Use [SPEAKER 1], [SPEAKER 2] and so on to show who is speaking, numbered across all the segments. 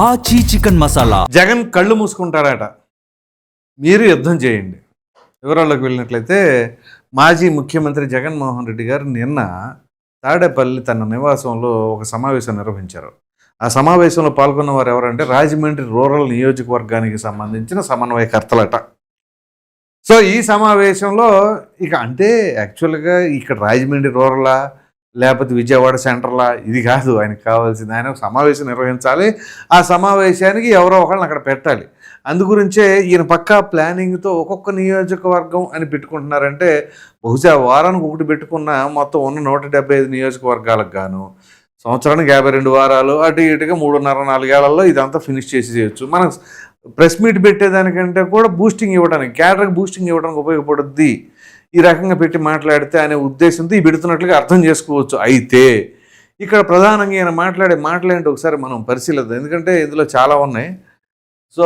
[SPEAKER 1] ఆచి చికెన్ మసాలా.
[SPEAKER 2] జగన్ కళ్ళు మూసుకుంటారట, మీరు యుద్ధం చేయండి. వివరాల్లోకి వెళ్ళినట్లయితే మాజీ ముఖ్యమంత్రి జగన్మోహన్ రెడ్డి గారు నిన్న తాడేపల్లి తన నివాసంలో ఒక సమావేశం నిర్వహించారు. ఆ సమావేశంలో పాల్గొన్న వారు ఎవరంటే రాజమండ్రి రూరల్ నియోజకవర్గానికి సంబంధించిన సమన్వయకర్తలట. సో ఈ సమావేశంలో ఇక అంటే యాక్చువల్గా ఇక్కడ రాజమండ్రి రూరలా లేకపోతే విజయవాడ సెంటర్లా ఇది కాదు ఆయనకు కావాల్సింది. ఆయన ఒక సమావేశం నిర్వహించాలి, ఆ సమావేశానికి ఎవరో ఒకళ్ళని అక్కడ పెట్టాలి. అందుగురించే ఈయన పక్కా ప్లానింగ్తో ఒక్కొక్క నియోజకవర్గం అని పెట్టుకుంటున్నారంటే బహుశా వారానికి ఒకటి పెట్టుకున్న మొత్తం ఉన్న 175 నియోజకవర్గాలకు గాను సంవత్సరానికి 52 వారాలు అటు ఇటుగా 3.5-4 ఏళ్లలో ఇదంతా ఫినిష్ చేసి చేయొచ్చు. మనం ప్రెస్ మీట్ పెట్టేదానికంటే కూడా బూస్టింగ్ ఇవ్వడానికి, క్యాడర్కి బూస్టింగ్ ఇవ్వడానికి ఉపయోగపడుద్ది ఈ రకంగా పెట్టి మాట్లాడితే అనే ఉద్దేశంతో ఈ పెడుతున్నట్లుగా అర్థం చేసుకోవచ్చు. అయితే ఇక్కడ ప్రధానంగా ఈయన మాట్లాడే మాటలేంటి ఒకసారి మనం పరిశీలిద్దాం, ఎందుకంటే ఇందులో చాలా ఉన్నాయి. సో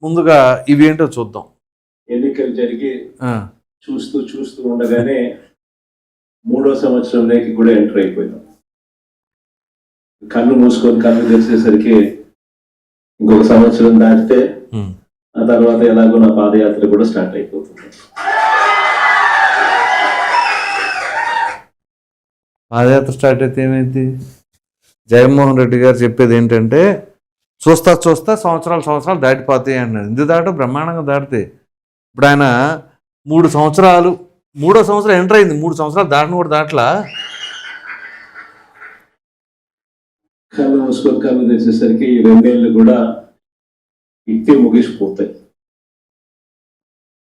[SPEAKER 2] ముందుగా ఇవి ఏంటో చూద్దాం.
[SPEAKER 3] ఎన్నికలు జరిగి చూస్తూ చూస్తూ ఉండగానే 3వ సంవత్సరంలోకి కూడా ఎంటర్ అయిపోయినాం. కళ్ళు మూసుకొని కళ్ళు తెరిచేసరికి ఇంకొక సంవత్సరం దాటితే ఆ తర్వాత ఎలాగో నా పాదయాత్ర కూడా స్టార్ట్ అయిపోతుంది.
[SPEAKER 2] పాదయాత్ర స్టార్ట్ అయితే ఏమైంది? జగన్మోహన్ రెడ్డి గారు చెప్పేది ఏంటంటే చూస్తా చూస్తా సంవత్సరాలు దాటిపోతాయి అన్నాడు. ఎందుకు దాట బ్రహ్మాండంగా దాటితే ఇప్పుడు ఆయన 3 సంవత్సరాలు 3వ సంవత్సరం ఎంటర్ అయింది, 3 సంవత్సరాలు దాటిన కూడా దాటలా.
[SPEAKER 3] కళ్ళు మూసుకొని కళ్ళు తెచ్చేసరికి ఈ 2 ఏళ్ళు కూడా ఇట్టే ముగిసిపోతాయి.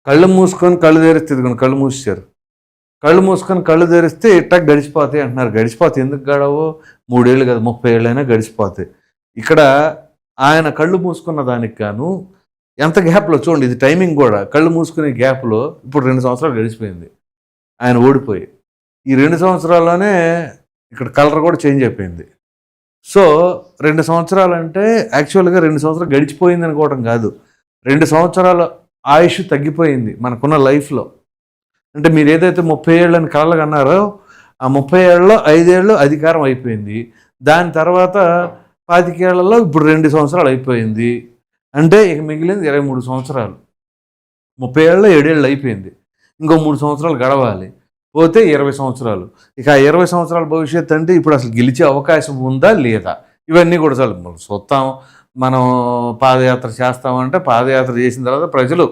[SPEAKER 2] కళ్ళు మూసుకొని కళ్ళు తెరిస్తే కళ్ళు మూసారు, కళ్ళు మూసుకొని కళ్ళు తెరిస్తే ఇట్టా గడిచిపోతాయి అంటున్నారు. గడిచిపోతాయి ఎందుకు గడవు? 3 ఏళ్ళు కదా 30 ఏళ్ళైనా గడిచిపోతాయి. ఇక్కడ ఆయన కళ్ళు మూసుకున్న దానికి గాను ఎంత గ్యాప్లో చూడండి, ఇది టైమింగ్ కూడా కళ్ళు మూసుకునే గ్యాప్లో ఇప్పుడు 2 సంవత్సరాలు గడిచిపోయింది ఆయన ఓడిపోయి. ఈ 2 సంవత్సరాల్లోనే ఇక్కడ కలర్ కూడా చేంజ్ అయిపోయింది. సో 2 సంవత్సరాలు అంటే యాక్చువల్గా 2 సంవత్సరాలు గడిచిపోయింది అనుకోవడం కాదు, 2 సంవత్సరాల ఆయుష్ తగ్గిపోయింది మనకున్న లైఫ్లో. అంటే మీరు ఏదైతే 30 ఏళ్ళని కలలుగా అన్నారో ఆ 30 ఏళ్ళలో 5 ఏళ్ళు అధికారం అయిపోయింది, దాని తర్వాత 25 ఏళ్లలో ఇప్పుడు 2 సంవత్సరాలు అయిపోయింది. అంటే ఇక మిగిలింది 23 సంవత్సరాలు. 30 ఏళ్ళలో 7 ఏళ్ళు అయిపోయింది, ఇంకో 3 సంవత్సరాలు గడవాలి, పోతే 20 సంవత్సరాలు. ఇక ఆ 20 సంవత్సరాల భవిష్యత్తు అంటే ఇప్పుడు అసలు గెలిచే అవకాశం ఉందా లేదా, ఇవన్నీ కూడా చాలు చూస్తాం. మనం పాదయాత్ర చేస్తామంటే పాదయాత్ర చేసిన తర్వాత ప్రజలు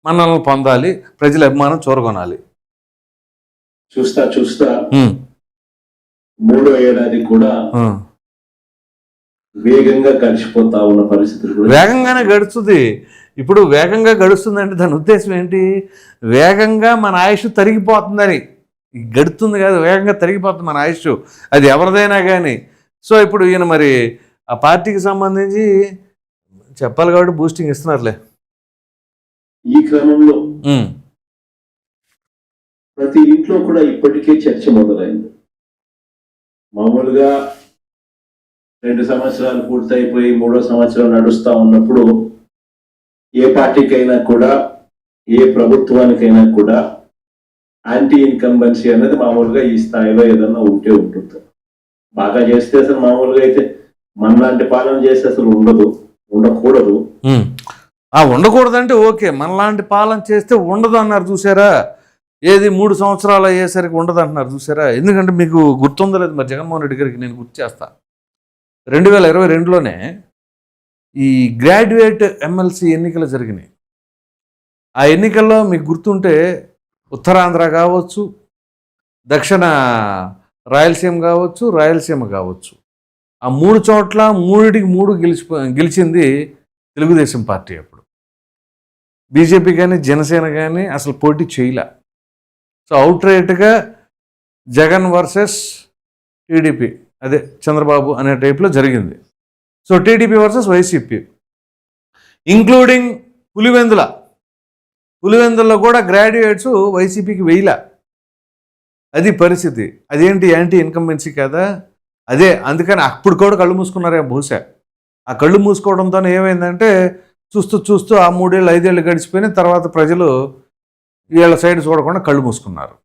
[SPEAKER 2] మనల్ని పొందాలి, ప్రజల అభిమానం చూరగొనాలి.
[SPEAKER 3] చూస్తా 3వ ఏడాది కూడా వేగంగా గడిచిపోతా ఉన్న పరిస్థితులు
[SPEAKER 2] వేగంగానే గడుస్తుంది. ఇప్పుడు వేగంగా గడుస్తుందంటే దాని ఉద్దేశం ఏంటి? వేగంగా మన ఆయుష్ తరిగిపోతుందని గడుతుంది కాదు, వేగంగా తరిగిపోతుంది మన ఆయుష్, అది ఎవరిదైనా కానీ. సో ఇప్పుడు ఈయన మరి ఆ పార్టీకి సంబంధించి చెప్పాలి కాబట్టి బూస్టింగ్ ఇస్తున్నారులే.
[SPEAKER 3] ఈ క్రమంలో ప్రతి ఇంట్లో కూడా ఇప్పటికే చర్చ మొదలైంది. మామూలుగా 2 సంవత్సరాలు పూర్తయిపోయి 3వ సంవత్సరం నడుస్తా ఉన్నప్పుడు ఏ పార్టీకైనా కూడా ఏ ప్రభుత్వానికైనా కూడా యాంటీ ఇన్కంబెన్సీ అనేది మామూలుగా ఈ స్థాయిలో ఏదన్నా ఉంటే ఉంటుంది. బాగా చేస్తే అసలు మామూలుగా అయితే మనలాంటి పాలన చేస్తే అసలు ఉండకూడదు.
[SPEAKER 2] ఉండకూడదంటే ఓకే, మనలాంటి పాలన చేస్తే ఉండదు అన్నారు చూసారా. ఏది 3 సంవత్సరాలు అయ్యేసరికి ఉండదు అంటున్నారు చూసారా. ఎందుకంటే మీకు గుర్తుందో లేదు మరి జగన్మోహన్ రెడ్డి గారికి నేను గుర్తు చేస్తా, 2022లోనే ఈ గ్రాడ్యుయేట్ ఎమ్మెల్సీ ఎన్నికలు జరిగినాయి. ఆ ఎన్నికల్లో మీకు గుర్తుంటే ఉత్తరాంధ్ర కావచ్చు, దక్షిణ రాయలసీమ కావచ్చు, ఆ 3 చోట్ల 3 గెలిచింది తెలుగుదేశం పార్టీ. అప్పుడు బీజేపీ కానీ జనసేన కానీ అసలు పోటీ చేయలే. సో అవుట్ రైట్గా జగన్ వర్సెస్ టీడీపీ, అదే చంద్రబాబు అనే టైప్లో జరిగింది. So TDP versus YCP, including పులివెందులలో కూడా గ్రాడ్యుయేట్స్ వైసీపీకి వేయలే. అది పరిస్థితి. అదేంటి యాంటీ ఇన్కంబెన్సీ కదా. అదే అందుకని అప్పుడు కూడా కళ్ళు మూసుకున్నారే బహుశా. ఆ కళ్ళు మూసుకోవడంతో ఏమైందంటే చూస్తూ ఆ 3 ఏళ్ళు 5 ఏళ్ళు గడిచిపోయిన తర్వాత ప్రజలు వీళ్ళ సైడ్ చూడకుండా కళ్ళు మూసుకున్నారు.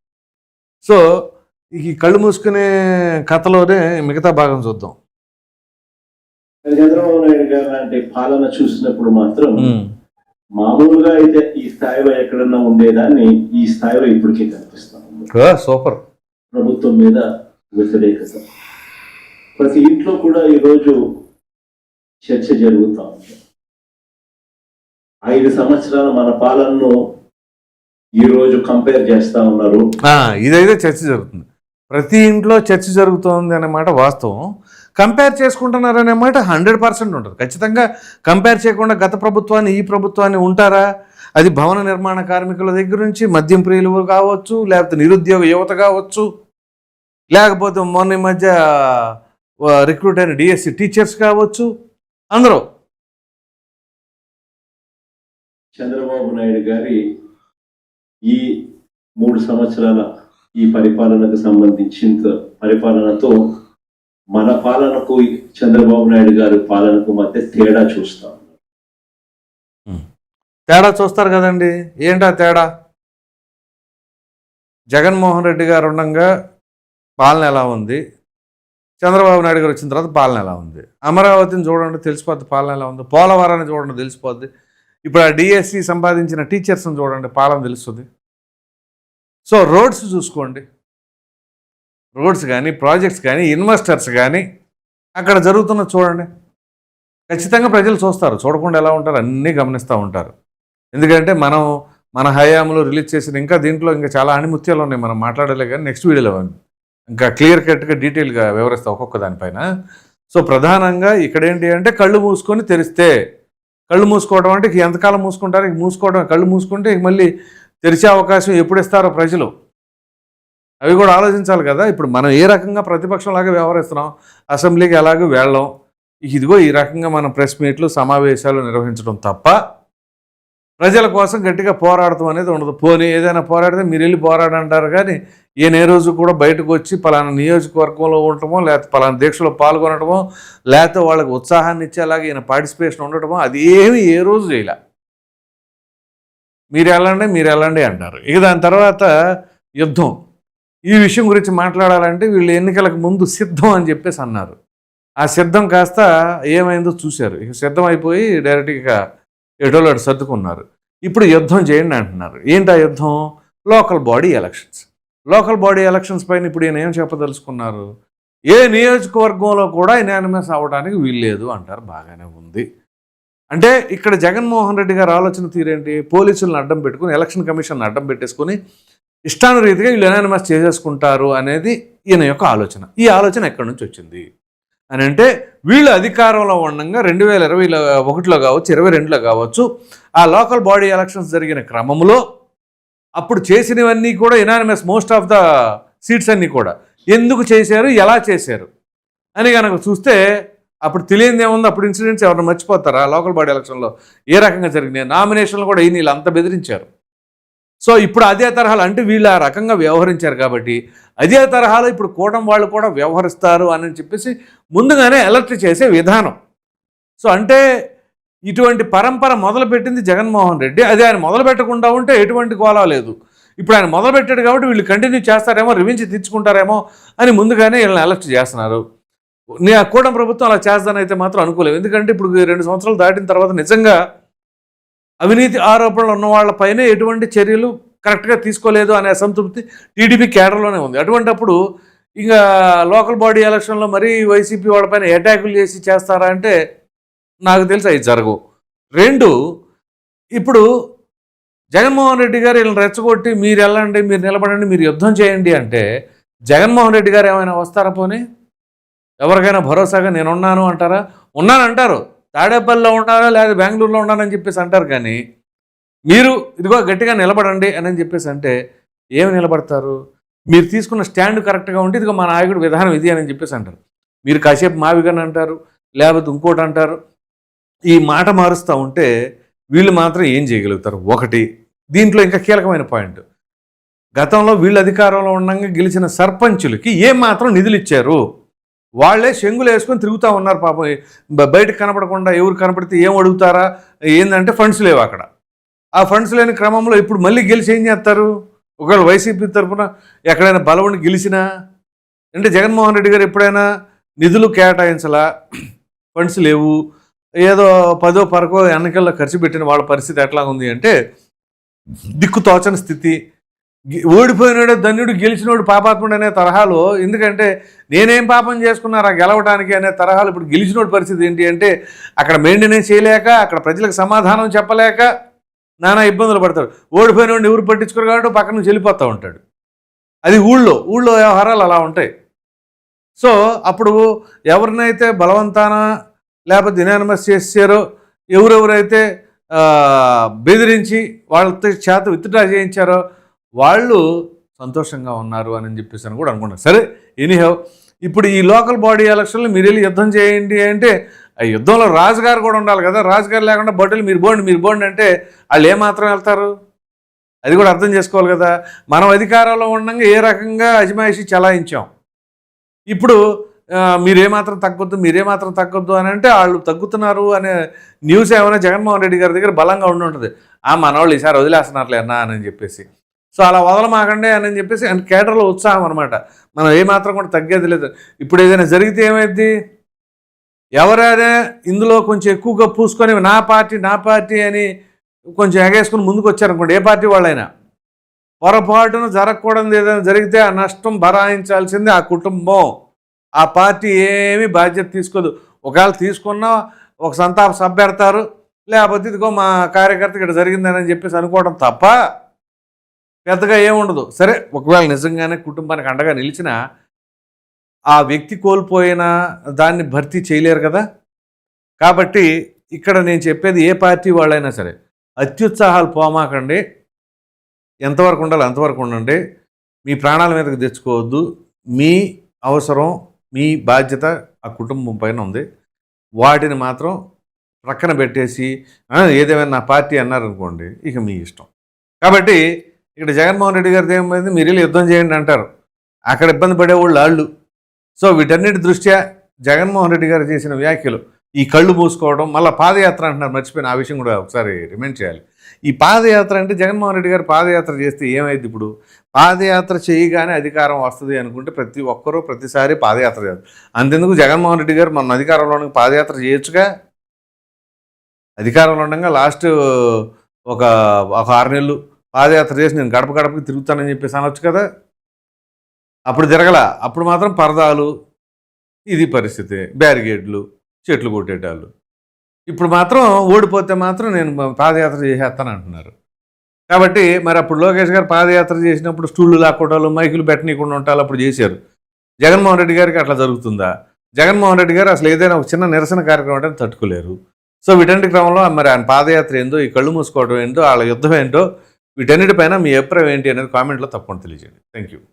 [SPEAKER 2] సో ఈ కళ్ళు మూసుకునే కథలోనే మిగతా భాగం చూద్దాం.
[SPEAKER 3] చంద్రబాబు నాయుడు గారు లాంటి పాలన చూసినప్పుడు మాత్రం మామూలుగా అయితే ఈ స్థాయిలో ఎక్కడన్నా ఉండేదాన్ని ఈ స్థాయిలో ఇప్పటికే కనిపిస్తాం.
[SPEAKER 2] సూపర్.
[SPEAKER 3] ప్రభుత్వం మీద వ్యతిరేకత ప్రతి ఇంట్లో కూడా ఈరోజు చర్చ జరుగుతూ ఉంది. 5 సంవత్సరాల మన పాలనను ఈరోజు కంపేర్ చేస్తా ఉన్నారు.
[SPEAKER 2] ఇదైతే చర్చ జరుగుతుంది, ప్రతి ఇంట్లో చర్చ జరుగుతోంది అన్నమాట వాస్తవం. కంపేర్ చేసుకుంటున్నారు అనే మాట 100% ఉంటుంది. ఖచ్చితంగా కంపేర్ చేయకుండా గత ప్రభుత్వాన్ని ఈ ప్రభుత్వాన్ని ఉంటారా? అది భవన నిర్మాణ కార్మికుల దగ్గర నుంచి మద్యం ప్రియులు కావచ్చు, లేకపోతే నిరుద్యోగ యువత కావచ్చు, లేకపోతే మొన్న మధ్య రిక్రూట్ అయిన డిఎస్సి టీచర్స్ కావచ్చు, అందరూ.
[SPEAKER 3] చంద్రబాబు నాయుడు గారి ఈ 3 సంవత్సరాల ఈ పరిపాలనకు సంబంధించిన పరిపాలనతో మన పాలనకు చంద్రబాబు నాయుడు గారి పాలనకు మధ్య తేడా చూస్తాం.
[SPEAKER 2] తేడా చూస్తారు కదండి. ఏంటా తేడా? జగన్మోహన్ రెడ్డి గారు ఉండగా పాలన ఎలా ఉంది, చంద్రబాబు నాయుడు గారు వచ్చిన తర్వాత పాలన ఎలా ఉంది. అమరావతిని చూడండి తెలిసిపోద్ది పాలన ఎలా ఉంది, పోలవరాన్ని చూడండి తెలిసిపోద్ది, ఇప్పుడు ఆ డిఎస్సి సంపాదించిన టీచర్స్ని చూడండి పాలన తెలుస్తుంది. సో రోడ్స్ చూసుకోండి, రోడ్స్ కానీ ప్రాజెక్ట్స్ కానీ ఇన్వెస్టర్స్ కానీ అక్కడ జరుగుతున్న చూడండి. ఖచ్చితంగా ప్రజలు చూస్తారు, చూడకుండా ఎలా ఉంటారు, అన్నీ గమనిస్తూ ఉంటారు. ఎందుకంటే మన హయాంలో రిలీజ్ చేసిన ఇంకా దీంట్లో ఇంకా చాలా అణిముత్యాలు ఉన్నాయి, మనం మాట్లాడలే కానీ నెక్స్ట్ వీడియోలో ఇంకా క్లియర్ కట్గా డీటెయిల్గా వివరిస్తాం ఒక్కొక్క దానిపైన. సో ప్రధానంగా ఇక్కడ ఏంటి అంటే కళ్ళు మూసుకొని తెరిస్తే, కళ్ళు మూసుకోవడం అంటే ఎంతకాలం మూసుకుంటారు, మూసుకోవడం కళ్ళు మూసుకుంటే మళ్ళీ తెరిచే అవకాశం ఎప్పుడు ఇస్తారో ప్రజలు అవి కూడా ఆలోచించాలి కదా. ఇప్పుడు మనం ఏ రకంగా ప్రతిపక్షంలాగా వ్యవహరిస్తున్నాం, అసెంబ్లీకి ఎలాగో వెళ్ళాం, ఇదిగో ఈ రకంగా మనం ప్రెస్ మీట్లు సమావేశాలు నిర్వహించడం తప్ప ప్రజల కోసం గట్టిగా పోరాడటం అనేది ఉండదు. పోనీ ఏదైనా పోరాడితే మీరు వెళ్ళి పోరాడంటారు కానీ ఈయన ఏ రోజు కూడా బయటకు వచ్చి పలానా నియోజకవర్గంలో ఉండటమో, లేకపోతే పలానా దీక్షలో పాల్గొనటమో, లేకపోతే వాళ్ళకి ఉత్సాహాన్ని ఇచ్చేలాగా ఈయన పార్టిసిపేషన్ ఉండటమో అది ఏమి ఏ రోజు చేయలే. మీరు వెళ్ళండి అంటారు. ఇక దాని తర్వాత యుద్ధం. ఈ విషయం గురించి మాట్లాడాలంటే వీళ్ళు ఎన్నికలకు ముందు సిద్ధం అని చెప్పేసి అన్నారు. ఆ సిద్ధం కాస్త ఏమైందో చూశారు. ఇక సిద్ధం అయిపోయి డైరెక్ట్గా ఎటోళ్ళు అటు సర్దుకున్నారు. ఇప్పుడు యుద్ధం చేయండి అంటున్నారు. ఏంటి ఆ యుద్ధం? Local body elections. Local body elections పైన ఇప్పుడు ఈయన ఏం చెప్పదలుచుకున్నారు? ఏ నియోజకవర్గంలో కూడా యునానిమస్ అవ్వడానికి వీల్లేదు అంటారు. బాగానే ఉంది. అంటే ఇక్కడ జగన్మోహన్ రెడ్డి గారు ఆలోచన తీరేంటి? పోలీసులను అడ్డం పెట్టుకుని, ఎలక్షన్ కమిషన్ అడ్డం పెట్టేసుకుని ఇష్టానురీతిగా వీళ్ళు యునానిమస్ చేసేసుకుంటారు అనేది ఈయన యొక్క ఆలోచన. ఈ ఆలోచన ఎక్కడి నుంచి వచ్చింది అని అంటే వీళ్ళు అధికారంలో ఉండగా 2021లో కావచ్చు, 22లో కావచ్చు, ఆ లోకల్ బాడీ ఎలక్షన్స్ జరిగిన క్రమంలో అప్పుడు చేసినవన్నీ కూడా unanimous, most of the seats అన్నీ కూడా ఎందుకు చేశారు, ఎలా చేశారు అని కనుక చూస్తే అప్పుడు తెలియదు ఏముంది. అప్పుడు ఇన్సిడెంట్స్ ఎవరిని మర్చిపోతారా? లోకల్ బాడీ ఎలక్షన్లో ఏ రకంగా జరిగినాయి, నామినేషన్లు కూడా వీళ్ళు అంత బెదిరించారు. సో ఇప్పుడు అదే తరహాలో అంటే వీళ్ళు ఆ రకంగా వ్యవహరించారు కాబట్టి అదే తరహాలో ఇప్పుడు కూటమి వాళ్ళు కూడా వ్యవహరిస్తారు అని చెప్పేసి ముందుగానే అలర్ట్ చేసే విధానం. సో అంటే ఇటువంటి పరంపర మొదలుపెట్టింది జగన్మోహన్ రెడ్డి. అది ఆయన మొదలు పెట్టకుండా ఉంటే ఎటువంటి గోళ లేదు. ఇప్పుడు ఆయన మొదలుపెట్టాడు కాబట్టి వీళ్ళు కంటిన్యూ చేస్తారేమో, రివెంజ్ తెచ్చుకుంటారేమో అని ముందుగానే వీళ్ళని అలర్ట్ చేస్తున్నారు. కూటమి ప్రభుత్వం అలా చేస్తానైతే మాత్రం అనుకోలేవు. ఎందుకంటే ఇప్పుడు 2 సంవత్సరాలు దాటిన తర్వాత నిజంగా అవినీతి ఆరోపణలు ఉన్న వాళ్ళపైనే ఎటువంటి చర్యలు కరెక్ట్గా తీసుకోలేదు అనే అసంతృప్తి టీడీపీ కేడర్లోనే ఉంది. అటువంటిప్పుడు ఇంకా లోకల్ బాడీ ఎలక్షన్లో మరీ వైసీపీ వాళ్ళపైన అటాకులు చేసి చేస్తారా అంటే నాకు తెలిసి అవి జరగవు. 2, ఇప్పుడు జగన్మోహన్ రెడ్డి గారు వీళ్ళని రెచ్చగొట్టి మీరు వెళ్ళండి, మీరు నిలబడండి, మీరు యుద్ధం చేయండి అంటే జగన్మోహన్ రెడ్డి గారు ఏమైనా వస్తారా? పోనీ ఎవరికైనా భరోసాగా నేను ఉన్నాను అంటారా? ఉన్నానంటారు. తాడేపల్లిలో ఉన్నారో లేదా బెంగళూరులో ఉన్నానని చెప్పేసి అంటారు. కానీ మీరు ఇదిగో గట్టిగా నిలబడండి అని చెప్పేసి అంటే ఏమి నిలబడతారు? మీరు తీసుకున్న స్టాండ్ కరెక్ట్గా ఉంటే ఇదిగో మా నాయకుడు విధానం ఇది అని చెప్పేసి అంటారు. మీరు కాసేపు మావిగన్ అంటారు, లేకపోతే ఇంకోటి అంటారు. ఈ మాట మారుస్తూ ఉంటే వీళ్ళు మాత్రం ఏం చేయగలుగుతారు? ఒకటి, దీంట్లో ఇంకా కీలకమైన పాయింట్, గతంలో వీళ్ళు అధికారంలో ఉండగా గెలిచిన సర్పంచులకి ఏం మాత్రం నిధులు ఇచ్చారు? వాళ్ళే శంగులు వేసుకొని తిరుగుతూ ఉన్నారు పాపం. బయటకు కనపడకుండా ఎవరు కనపడితే ఏం అడుగుతారా? ఏంటంటే ఫండ్స్ లేవు అక్కడ. ఆ ఫండ్స్ లేని క్రమంలో ఇప్పుడు మళ్ళీ గెలిచి ఏం చేస్తారు? ఒకవేళ వైసీపీ తరఫున ఎక్కడైనా బలవండి గెలిచినా అంటే జగన్మోహన్ రెడ్డి గారు ఎప్పుడైనా నిధులు కేటాయించలా, ఫండ్స్ లేవు, ఏదో 10 పరకో ఎన్నికల్లో ఖర్చు పెట్టిన వాళ్ళ పరిస్థితి ఎట్లా ఉంది అంటే దిక్కు తోచని స్థితి. ఓడిపోయినాడు ధన్యుడు గెలిచినోడు పాపాత్ముడు అనే తరహాలో, ఎందుకంటే నేనేం పాపం చేసుకున్నారా గెలవడానికి అనే తరహాలు ఇప్పుడు గెలిచినోడి పరిస్థితి ఏంటి అంటే అక్కడ మెయింటెనెన్స్ చేయలేక, అక్కడ ప్రజలకు సమాధానం చెప్పలేక నానా ఇబ్బందులు పడతాడు. ఓడిపోయినోడిని ఎవరు పట్టించుకోరు కాబట్టి పక్కన నుంచి వెళ్ళిపోతూ ఉంటాడు. అది ఊళ్ళో వ్యవహారాలు అలా ఉంటాయి. సో అప్పుడు ఎవరినైతే బలవంతాన లేకపోతే యునానిమస్ చేసారో, ఎవరెవరైతే బెదిరించి వాళ్ళతో చేత విత్డ్రా చేయించారో వాళ్ళు సంతోషంగా ఉన్నారు అని చెప్పేసి అని కూడా అనుకున్నారు. సరే, ఎనీహౌ ఇప్పుడు ఈ లోకల్ బాడీ ఎలక్షన్లు మీరు వెళ్ళి యుద్ధం చేయండి అంటే ఆ యుద్ధంలో రాజుగారు కూడా ఉండాలి కదా. రాజుగారు లేకుండా బట్టలు మీరు బోండి అంటే వాళ్ళు ఏమాత్రం వెళ్తారు? అది కూడా అర్థం చేసుకోవాలి కదా. మనం అధికారంలో ఉండగా ఏ రకంగా అజమాయిషీ చలాయించాం. ఇప్పుడు మీరేమాత్రం తగ్గొద్దు అని అంటే వాళ్ళు తగ్గుతున్నారు అనే న్యూస్ ఏమైనా జగన్మోహన్ రెడ్డి గారి దగ్గర బలంగా ఉండి ఉంటుంది. మనవాళ్ళు ఈసారి వదిలేస్తున్నారులే అన్నా అని చెప్పేసి. సో అలా వదలమాకండి అని చెప్పేసి అండ్ కేడర్లో ఉత్సాహం అనమాట. మనం ఏమాత్రం కూడా తగ్గేది లేదు. ఇప్పుడు ఏదైనా జరిగితే ఏమైంది, ఎవరైనా ఇందులో కొంచెం ఎక్కువగా పూసుకొని నా పార్టీ అని కొంచెం ఎగేసుకుని ముందుకు వచ్చారనుకోండి, ఏ పార్టీ వాళ్ళైనా, పొరపాటున జరగకూడదు ఏదైనా జరిగితే ఆ నష్టం భరాయించాల్సిందే ఆ కుటుంబం. ఆ పార్టీ ఏమీ బాధ్యత తీసుకోదు. ఒకవేళ తీసుకున్నా ఒక సంతాప సభ పెడతారు, లేకపోతే ఇదిగో మా కార్యకర్త ఇక్కడ జరిగిందని చెప్పేసి అనుకోవడం తప్ప పెద్దగా ఏముండదు. సరే, ఒకవేళ నిజంగానే కుటుంబానికి అండగా నిలిచినా ఆ వ్యక్తి కోల్పోయిన దాన్ని భర్తీ చేయలేరు కదా. కాబట్టి ఇక్కడ నేను చెప్పేది ఏ పార్టీ వాళ్ళైనా సరే అత్యుత్సాహాలు పోమాకండి. ఎంతవరకు ఉండాలి అంతవరకు ఉండండి. మీ ప్రాణాల మీదకి తెచ్చుకోవద్దు. మీ అవసరం, మీ బాధ్యత ఆ కుటుంబం పైన ఉంది. వాటిని మాత్రం ప్రక్కన పెట్టేసి ఏదేమైనా నా పార్టీ అన్నారనుకోండి, ఇక మీ ఇష్టం. కాబట్టి ఇక్కడ జగన్మోహన్ రెడ్డి గారిది ఏమైంది, మీరు వెళ్ళి యుద్ధం చేయండి అంటారు, అక్కడ ఇబ్బంది పడేవాళ్ళు వాళ్ళు. సో వీటన్నిటి దృష్ట్యా జగన్మోహన్ రెడ్డి గారు చేసిన వ్యాఖ్యలు, ఈ కళ్ళు మూసుకోవడం, మళ్ళీ పాదయాత్ర అంటున్నారు, మర్చిపోయిన ఆ విషయం కూడా ఒకసారి రిమైండ్ చేయాలి. ఈ పాదయాత్ర అంటే జగన్మోహన్ రెడ్డి గారు పాదయాత్ర చేస్తే ఏమైంది? ఇప్పుడు పాదయాత్ర చేయగానే అధికారం వస్తుంది అనుకుంటే ప్రతి ఒక్కరూ ప్రతిసారి పాదయాత్ర చేస్తారు. అంతెందుకు జగన్మోహన్ రెడ్డి గారు మన అధికారంలో పాదయాత్ర చేయొచ్చుగా. అధికారంలో ఉండగా లాస్ట్ ఒక 6 నెలలు పాదయాత్ర చేసి నేను గడపకి తిరుగుతానని చెప్పేసి అనొచ్చు కదా. అప్పుడు జరగల. అప్పుడు మాత్రం పరదాలు, ఇది పరిస్థితి, బ్యారిగేడ్లు, చెట్లు కొట్టేటాళ్ళు. ఇప్పుడు మాత్రం ఓడిపోతే మాత్రం నేను పాదయాత్ర చేసేస్తాను అంటున్నారు. కాబట్టి మరి అప్పుడు లోకేష్ గారు పాదయాత్ర చేసినప్పుడు స్టూళ్ళు లాక్కోవటాలు, మైకులు పెట్టనీయకుండా ఉంటాలు అప్పుడు చేశారు. జగన్మోహన్ రెడ్డి గారికి అట్లా జరుగుతుందా? జగన్మోహన్ రెడ్డి గారు అసలు ఏదైనా ఒక చిన్న నిరసన కార్యక్రమం అంటే తట్టుకోలేరు. సో వీటన్నిటి క్రమంలో మరి ఆయన పాదయాత్ర ఏందో, ఈ కళ్ళు మూసుకోవడం ఏంటో, వాళ్ళ యుద్ధం ఏంటో, వీటన్నిటిపైన మీ అభిప్రాయం ఏంటి అనేది కామెంట్లో తప్పకుండా తెలియజేయండి. Thank you.